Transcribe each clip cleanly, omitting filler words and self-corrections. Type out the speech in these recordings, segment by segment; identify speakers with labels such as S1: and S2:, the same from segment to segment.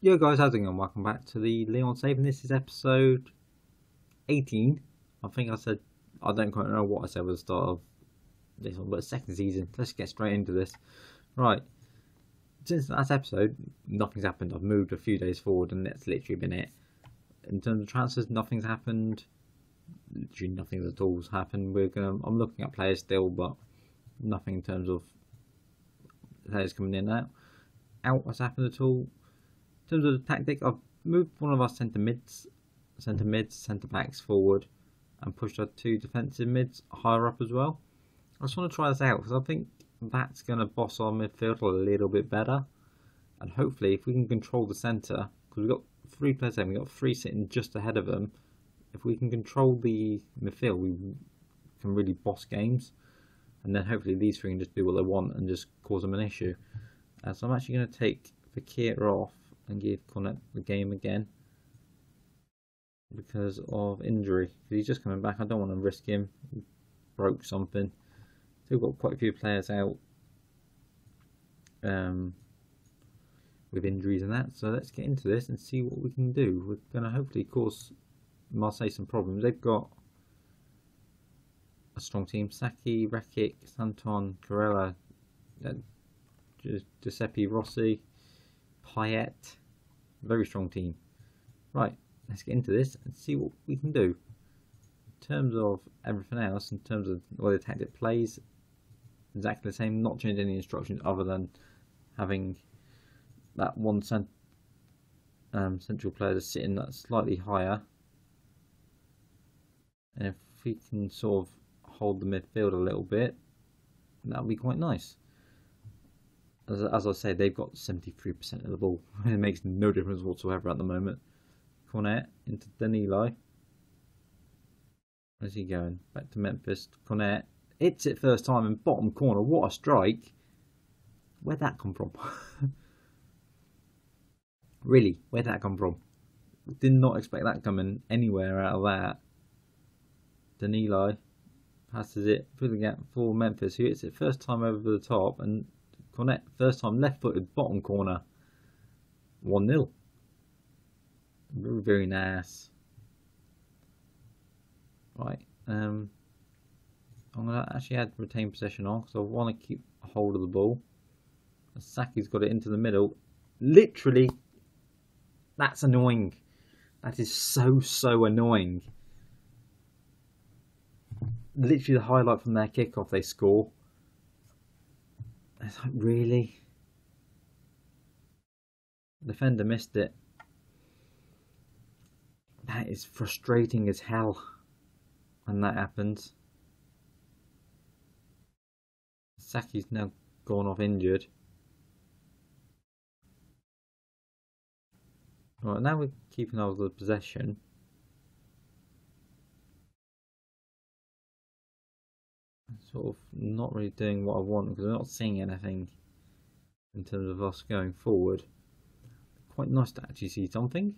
S1: Yo guys, how's it going? Welcome back to the Lyon save, and this is episode 18. I think I said, I don't quite know what I said at the start of this one, but second season. Let's get straight into this. Right, since last episode, nothing's happened. I've moved a few days forward, and that's literally been it. In terms of transfers, nothing's happened. Literally nothing at all's happened. I'm looking at players still, but nothing in terms of players coming in and out has happened at all. In terms of the tactic, I've moved one of our centre backs forward, and pushed our two defensive mids higher up as well. I just want to try this out because I think that's going to boss our midfield a little bit better, and hopefully, if we can control the centre, because we've got three players there, we've got three sitting just ahead of them. If we can control the midfield, we can really boss games, and then hopefully these three can just do what they want and just cause them an issue. So I'm actually going to take Fakir off and give Cornet the game again because of injury. He's just coming back. I don't want to risk him. He broke something. Still got quite a few players out with injuries and that. So let's get into this and see what we can do. We're going to hopefully cause Marseille some problems. They've got a strong team. Saki, Rekic, Santon, Corella, Giuseppe Rossi, Payet. Very strong team. Right, let's get into this and see what we can do. In terms of everything else, in terms of the way the tactic plays, exactly the same, not changing any instructions other than having that one central player sitting that's slightly higher. And if we can sort of hold the midfield a little bit, that would be quite nice. As I say, they've got 73% of the ball. It makes no difference whatsoever at the moment. Cornet into Danilo. Where's he going? Back to Memphis. Cornet hits it first time in bottom corner. What a strike. Where'd that come from? Really, where'd that come from? Did not expect that coming anywhere out of that. Danilo passes it through the gap for Memphis, who hits it first time over the top, and Cornet first time left footed bottom corner. 1-0. Very, very nice. Right. I'm gonna actually add retain possession on because I want to keep a hold of the ball. Saki's got it into the middle. Literally, that's annoying. That is so annoying. Literally the highlight from their kickoff, they score. It's like, really? Defender missed it. That is frustrating as hell when that happens. Saki's now gone off injured. Right, now we're keeping hold of the possession. Sort of not really doing what I want because I'm not seeing anything in terms of us going forward. Quite nice to actually see something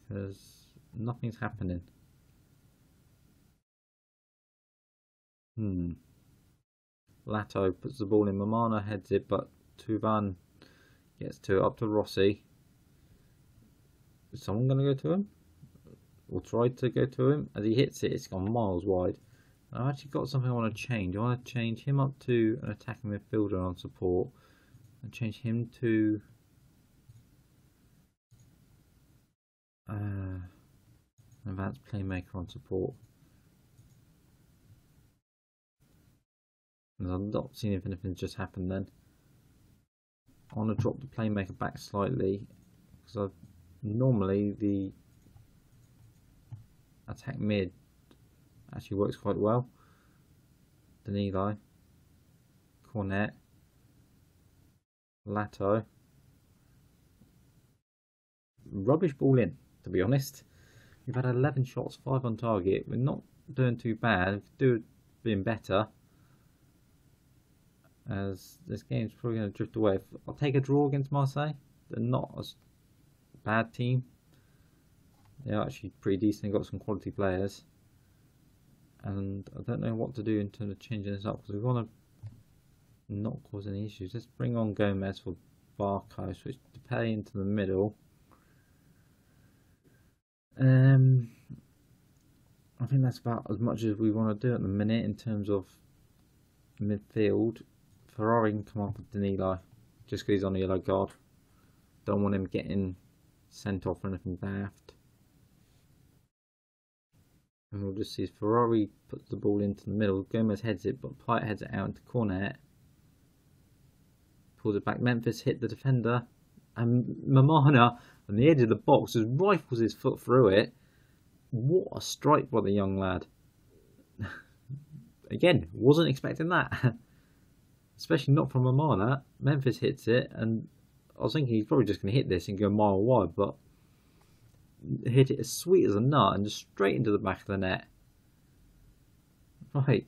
S1: because nothing's happening. Lato puts the ball in. Mamana heads it, but Tuvan gets to it, up to Rossi. Is someone going to go to him? Or tried to go to him. As he hits it, it's gone miles wide. I've actually got something I want to change. I want to change him up to an attacking midfielder on support, and change him to an advanced playmaker on support. And I've not seen if anything's just happened then. I want to drop the playmaker back slightly because normally the attack mid actually works quite well. Danilo, Cornet, Lato. Rubbish ball in, to be honest. We've had 11 shots, 5 on target. We're not doing too bad. We could do being better. As this game's probably going to drift away. I'll take a draw against Marseille. They're not a bad team. They're actually pretty decent. They've got some quality players. And I don't know what to do in terms of changing this up because we want to not cause any issues. Let's bring on Gomez for Barco. Switch to pay into the middle. I think that's about as much as we want to do at the minute in terms of midfield. Ferrari can come off with Danilo just because he's on a yellow card. Don't want him getting sent off or anything daft. And we'll just see as Ferrari puts the ball into the middle. Gomez heads it, but Pyatt heads it out into corner. Pulls it back. Memphis hit the defender. And Mamana on the edge of the box just rifles his foot through it. What a strike by the young lad. Again, wasn't expecting that. Especially not from Mamana. Memphis hits it, and I was thinking he's probably just going to hit this and go a mile wide, but hit it as sweet as a nut and just straight into the back of the net. Right.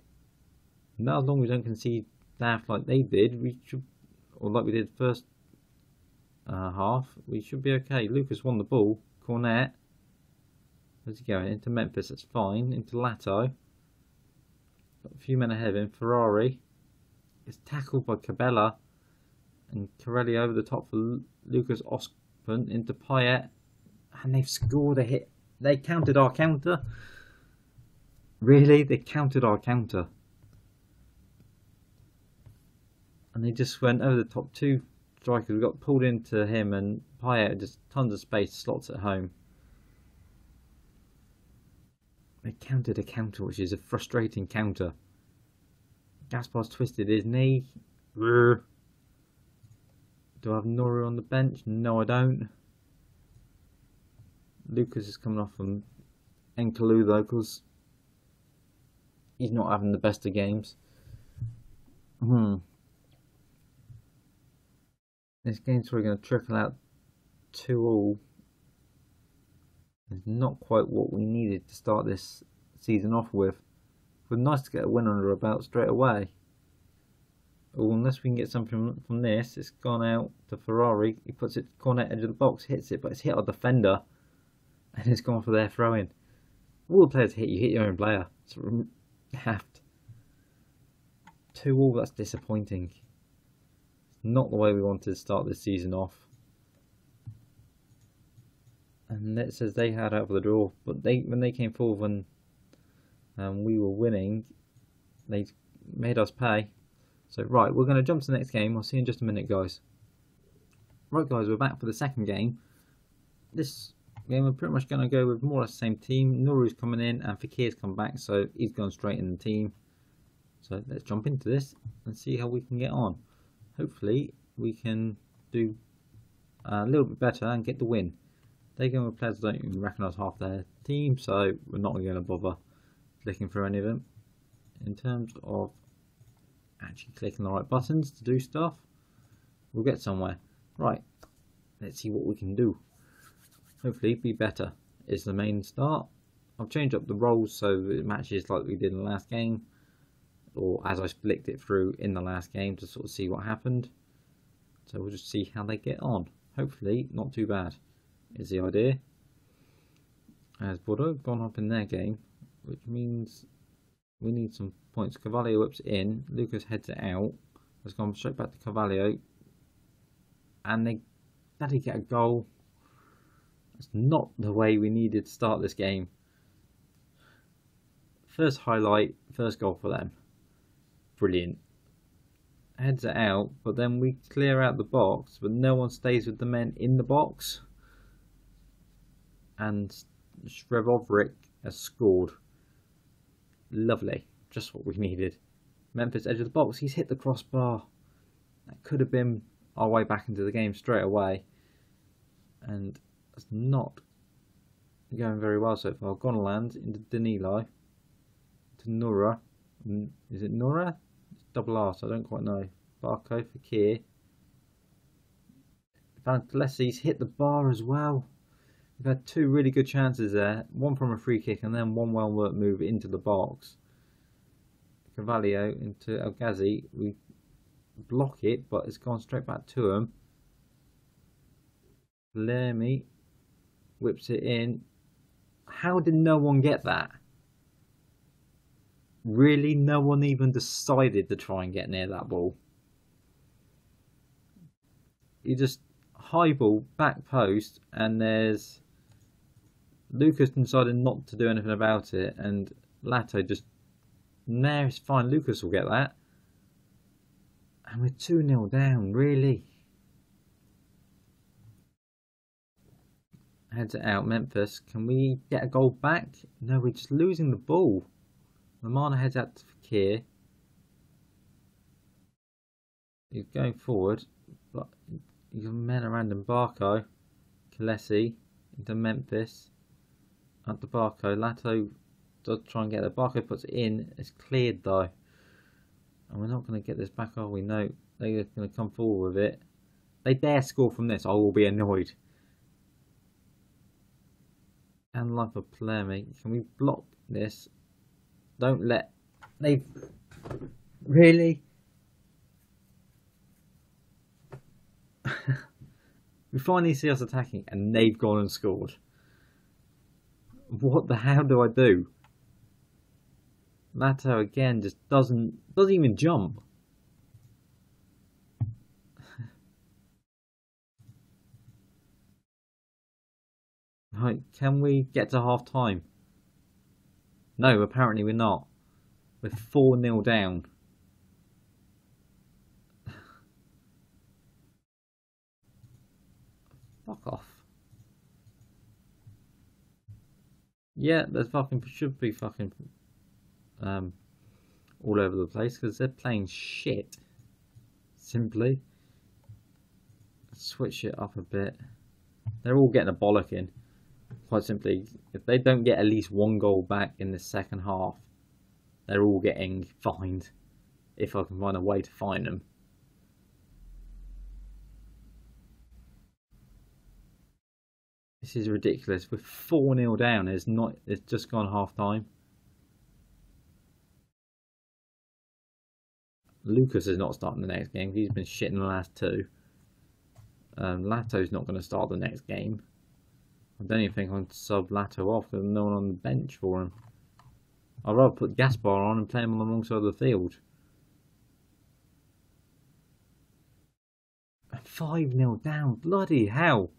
S1: Now, as long as we don't concede daft like they did, we should, or like we did first half, we should be okay. Lucas won the ball. Cornet. Where's he going? Into Memphis, that's fine. Into Lato. Got a few men ahead of him. Ferrari. It's tackled by Cabela. And Corelli over the top for Lucas Ospin into Pyatt. And they've scored a hit. They countered our counter. Really? They countered our counter. And they just went over the top. Two strikers. We got pulled into him, and Pyatt just tons of space, slots at home. They countered a counter, which is a frustrating counter. Gaspar's twisted his knee. Do I have Nori on the bench? No, I don't. Lucas is coming off from Enkalu though, because he's not having the best of games. This game's probably going to trickle out 2-2. It's not quite what we needed to start this season off with. It would be nice to get a win under our belt straight away. Oh, unless we can get something from this. It's gone out to Ferrari. He puts it corner edge of the box, hits it, but it's hit our defender. And it's gone for their throw-in. All the players hit you, hit your own player. It's daft. 2-2, that's disappointing. It's not the way we wanted to start this season off. And it says they had out for the draw, but when they came forward when we were winning, they made us pay. So right, we're going to jump to the next game. I'll see you in just a minute, guys. Right, guys, we're back for the second game. This game we're pretty much going to go with more or less the same team. Nuru's coming in and Fakir's come back, so he's gone straight in the team. So let's jump into this and see how we can get on. Hopefully we can do a little bit better and get the win. They go with players that don't even recognise half their team, so we're not going to bother clicking through any of them. In terms of actually clicking the right buttons to do stuff, we'll get somewhere. Right, let's see what we can do. Hopefully be better is the main start. I've changed up the roles so that it matches like we did in the last game, or as I flicked it through in the last game to sort of see what happened. So we'll just see how they get on. Hopefully not too bad is the idea. As Bordeaux have gone up in their game, which means we need some points. Carvalho whips it in, Lucas heads it out, has gone straight back to Carvalho, and they get a goal. That's not the way we needed to start this game. First highlight, first goal for them. Brilliant. Heads it out, but then we clear out the box, but no one stays with the men in the box. And Shrevovrik has scored. Lovely. Just what we needed. Memphis edge of the box. He's hit the crossbar. That could have been our way back into the game straight away. And it's not going very well so far. Gonaland into Danilo. To Nura. Is it Nura? It's double R, so I don't quite know. Barco for Kier. Vantalessi's hit the bar as well. We've had two really good chances there. One from a free kick and then one well-worked move into the box. Carvalho into El Ghazi. We block it, but it's gone straight back to him. Lermy whips it in. How did no one get that? Really? No one even decided to try and get near that ball? he just high ball back post, and there's Lucas decided not to do anything about it, and Lato just, nah, it's fine, Lucas will get that. And we're 2-0 down, really. Heads it out, Memphis. Can we get a goal back? No, we're just losing the ball. Lamana heads out to Fakir. He's going forward, but you got men around him. Barco, Kalesi, into Memphis. Up to Barco. Lato does try and get it. Barco puts it in. It's cleared though. And we're not going to get this back, are we? No. They're going to come forward with it. They dare score from this, I will be annoyed. And like a player, mate. Can we block this? Don't let... They've... Really? We finally see us attacking and they've gone and scored. What the hell do I do? Lato again just doesn't even jump. Right, can we get to half time? No, apparently we're not. We're 4-0 down. Fuck off. Yeah, there's fucking should be fucking all over the place because they're playing shit. Simply. Switch it up a bit. They're all getting a bollocking. Quite simply, if they don't get at least one goal back in the second half, they're all getting fined. If I can find a way to fine them. This is ridiculous. We're 4-0 down. It's just gone half time. Lucas is not starting the next game. He's been shit in the last two. Lato's not going to start the next game. I don't even think I can sub Lato off because there's no one on the bench for him. I'd rather put Gaspar on and play him on the wrong side of the field. 5-0 down. Bloody hell.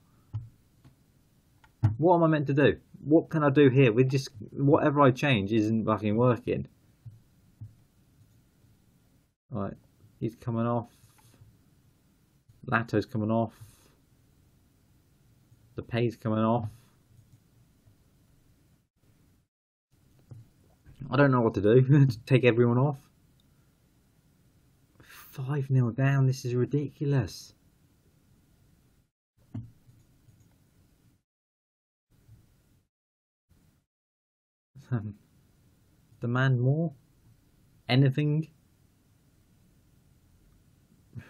S1: What am I meant to do? What can I do here? With just whatever I change isn't fucking working. Right, he's coming off. Lato's coming off. The pay's coming off. I don't know what to do. Take everyone off. 5-0 down. This is ridiculous. Demand more? Anything?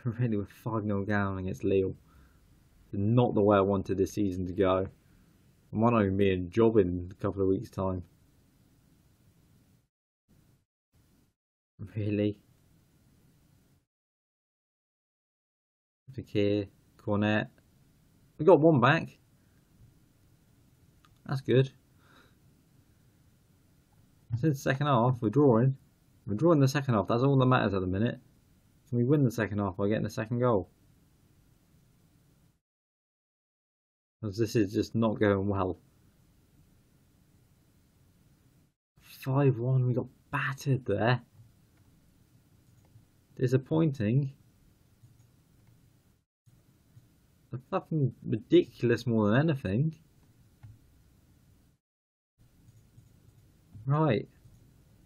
S1: Really, we're 5-0 down against Lille. Not the way I wanted this season to go. I might not even be a job in a couple of weeks' time. Really? Fakir, Cornet. We got one back. That's good. Since the second half, we're drawing. We're drawing the second half. That's all that matters at the minute. Can we win the second half by getting the second goal? Because this is just not going well. 5-1, we got battered there. Disappointing. They're fucking ridiculous more than anything. Right.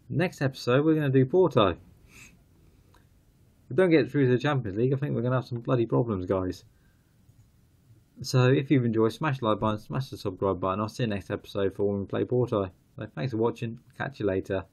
S1: Next episode, we're going to do Porto. If we don't get through to the Champions League, I think we're going to have some bloody problems, guys. So if you've enjoyed, smash the like button, smash the subscribe button. I'll see you next episode for when we play Porto. So thanks for watching. Catch you later.